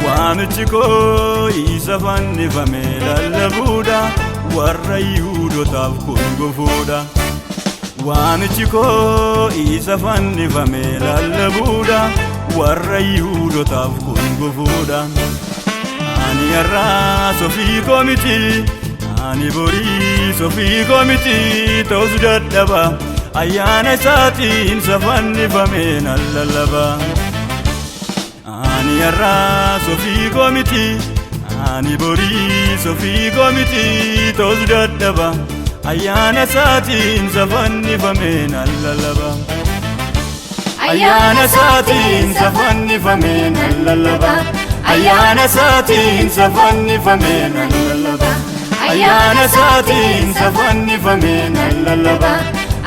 Waamichiko isa fannifame lallabuudha warra Yihuudootaaf kun gufuudha. Waamichiko isa fannifame lallabuudha warra Yihuudootaaf kun gufuudha. Ani har'aa sofii koo miti, ani borii sofii koo miti, ta'us dadhaba ayyaana isaatiin isa fannifame nan lallaba. Ani har'aa sofii koo miti, ani borii sofii koo miti, ta'us dadhaba ayyaana isaatiin isa fannifame nan lallaba. Ayyaana isaatiin isa fannifame nan lallaba. Ayyaana isaatiin isa fannifame nan lallaba. Ayyaana isaatiin isa fannifame nan lallaba.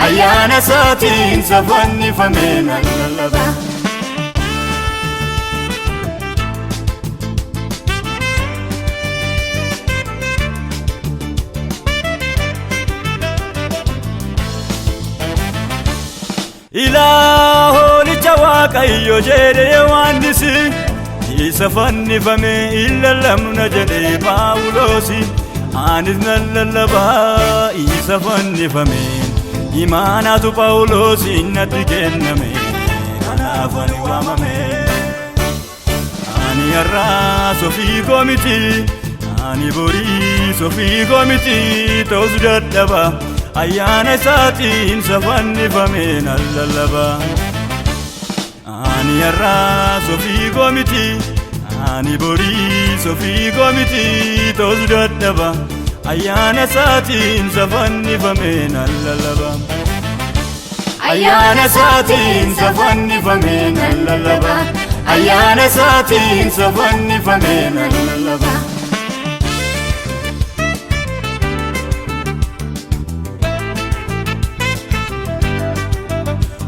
Ayyaana isaatiin isa fannifame nan lallaba. Ilaaholicha Waaqayyo jedhee waannisi isa fannifame illallamna jedhee Phaawulosi. Anis nan lallaba isa fannifame imaanaatu Phaawulosiin natti kenname kanaaf ani waamame. Ani har'aa sofii koo miti, ani borii sofii koo miti, ta'us dadhaba ayyaana isaatiin isa fannifame nan lallaba. Ani har'aa sofii koo miti, ani borii sofii koo miti, ta'us dadhaba ayyaana isaatiin isa fannifame nan lallaba. Ayyaana isaatiin isa fannifame nan lallaba. Ayyaana isaatiin isa fannifame nan lallaba.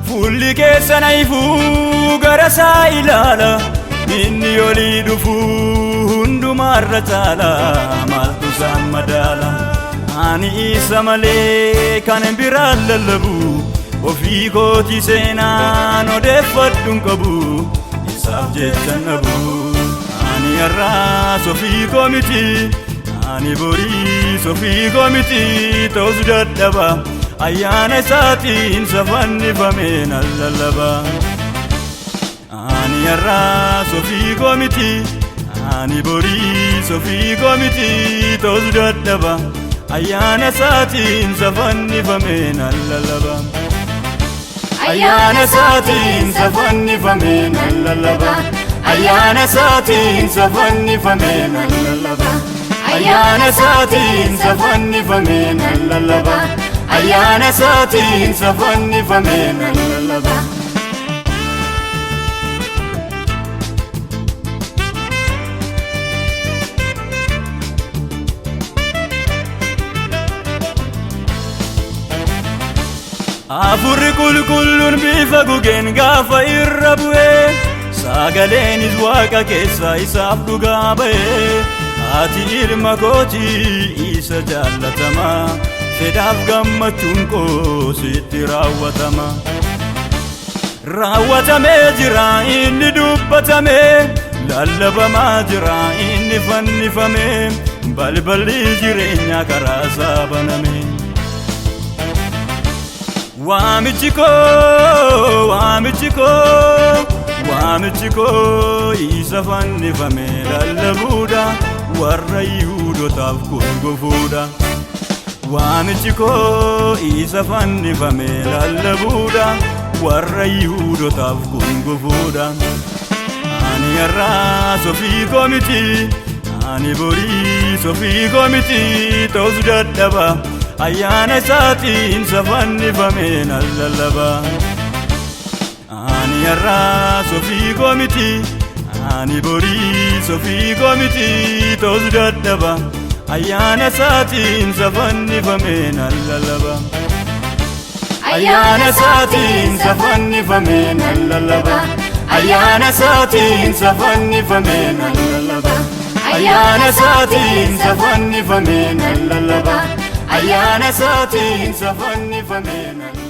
Fuulli keessan ifuu gara isaa ilaala, inni olii dhufu hundumaarra caala, maaltu isaan madaala. Ani isa malee kan biraan lallabu, ofii kooti seenaan odeeffadhuun qabu, isaaf jechan dhabu. Ani har'aa sofii koo miti, ani borii sofii koo miti, ta'us dadhaba ayyaana isaatiin isa fannifame nan lallaba. Ani har'aa sofii koo miti, ani borii sofii koo miti, ta'us dadhaba ayyaana isaatiin isa fannifame nan lallaba. Ayyaana isaatiin isa fannifame nan lallaba. Ayyaana isaatiin isa fannifame nan lallaba. Ayyaana isaatiin isa fannifame nan lallaba. Ayyaana isaatiin isa fannifame nan lallaba. Hafuurri qulqulluun bifa gugeen gaafa irra bu'ee, sagaleenis Waaqa keessaa isaaf dhugaa ba'ee. Ati ilma kooti isa jaallatama, fedhaaf gammachuun koo sitti raawwatama. Raawwatamee jira inni dubbatame, lallabamaa jira inni fannifame, balballi jireenyaa karaa isaa baname. Waamichiko isa fannifame lallabuudha warra Yihuudootaaf kun gufuudha. Waamichiko isa fannifame lallabuudha warra Yihuudootaaf kun gufuudha. Ani har'aa sofii koo miti, ani borii sofii koo miti, ta'us dadhaba ayyaana isaatiin isa fannifame nan lallaba. Ani har'aa sofii koo miti, ani borii sofii koo miti, ta'us dadhaba ayyaana isaatiin isa fannifame nan lallaba. Ayyaana isaatiin isa fannifame nan lallaba. Ayyaana isaatiin isa fannifame nan lallaba. Ayyaana isaatiin isa fannifame nan lallaba. Ayyaana isaatiin isa fannifame nan lallaba.